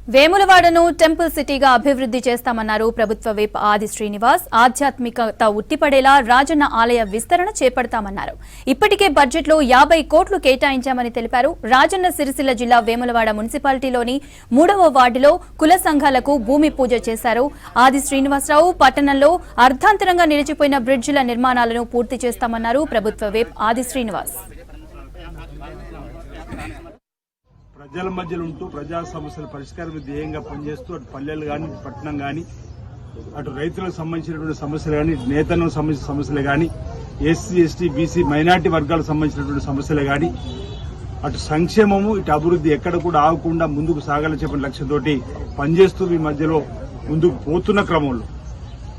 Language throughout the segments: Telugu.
వేములవాడను టెంపుల్ సిటీగా అభివృద్ధి చేస్తామన్నారు ప్రభుత్వ విప్ ఆది శ్రీనివాస్. ఆధ్యాత్మికత ఉట్టిపడేలా రాజన్న ఆలయ విస్తరణ చేపడతామన్నారు. ఇప్పటికే బడ్జెట్లో 50 కోట్లు కేటాయించామని తెలిపారు. రాజన్న సిరిసిల్ల జిల్లా వేములవాడ మున్సిపాలిటీలోని 3వ వార్డులో కుల సంఘాలకు భూమి పూజ చేశారు. ఆది శ్రీనివాసరావు పట్టణంలో అర్ధాంతరంగా నిలిచిపోయిన బ్రిడ్జిల నిర్మాణాలను పూర్తి చేస్తామన్నారు ప్రభుత్వ విప్ ఆది శ్రీనివాస్. ప్రజల మధ్యలో ఉంటూ ప్రజా సమస్యల పరిష్కారం ధ్యేయంగా పనిచేస్తూ అటు పల్లెలు కానీ పట్టణం కానీ అటు రైతులకు సంబంధించినటువంటి సమస్యలు కానీ నేతలకు సంబంధించిన సమస్యలు కానీ ఎస్సీ ఎస్టీ బీసీ మైనార్టీ వర్గాలకు సంబంధించినటువంటి సమస్యలు కానీ అటు సంక్షేమము ఇటు అభివృద్ధి ఎక్కడ కూడా ఆగకుండా ముందుకు సాగాలని చెప్పిన లక్ష్యంతో పనిచేస్తూ ఈ మధ్యలో ముందుకు పోతున్న క్రమంలో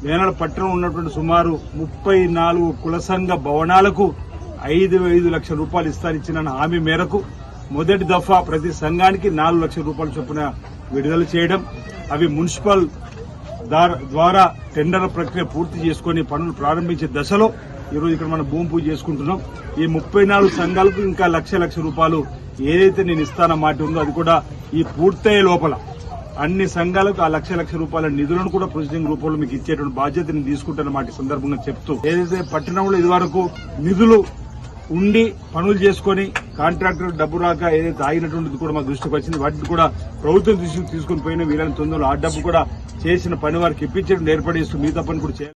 వేనాడ పట్టణం ఉన్నటువంటి సుమారు 34 కుల సంఘ భవనాలకు 5 లక్షల రూపాయలు ఇస్తానిచ్చిన హామీ మేరకు మొదటి దఫా ప్రతి సంఘానికి 4 లక్షల రూపాయల చొప్పున విడుదల చేయడం, అవి మున్సిపల్ ద్వారా టెండర్ ప్రక్రియ పూర్తి చేసుకుని పనులు ప్రారంభించే దశలో ఈరోజు ఇక్కడ మనం భూమి పూజ చేసుకుంటున్నాం. ఈ 34 సంఘాలకు ఇంకా లక్ష రూపాయలు ఏదైతే నేను ఇస్తానో మాట ఉందో అది కూడా ఈ పూర్తయ్యే లోపల అన్ని సంఘాలకు ఆ లక్ష రూపాయల నిధులను కూడా ప్రొసీడింగ్ రూపంలో మీకు ఇచ్చేటువంటి బాధ్యతని తీసుకుంటున్న మాట సందర్భంగా చెప్తూ, ఏదైతే పట్టణంలో ఇదివరకు నిధులు ఉండి పనులు చేసుకుని కాంట్రాక్టర్ డబ్బు రాక ఏదైతే ఆగినటువంటిది కూడా మా దృష్టికి వచ్చింది, వాటిని కూడా ప్రభుత్వం తీసుకుని పోయిన వీళ్ళని తొందరలో ఆ డబ్బు కూడా చేసిన పని వారికి ఇప్పించడం ఏర్పడేస్తూ మిగతా పని కూడా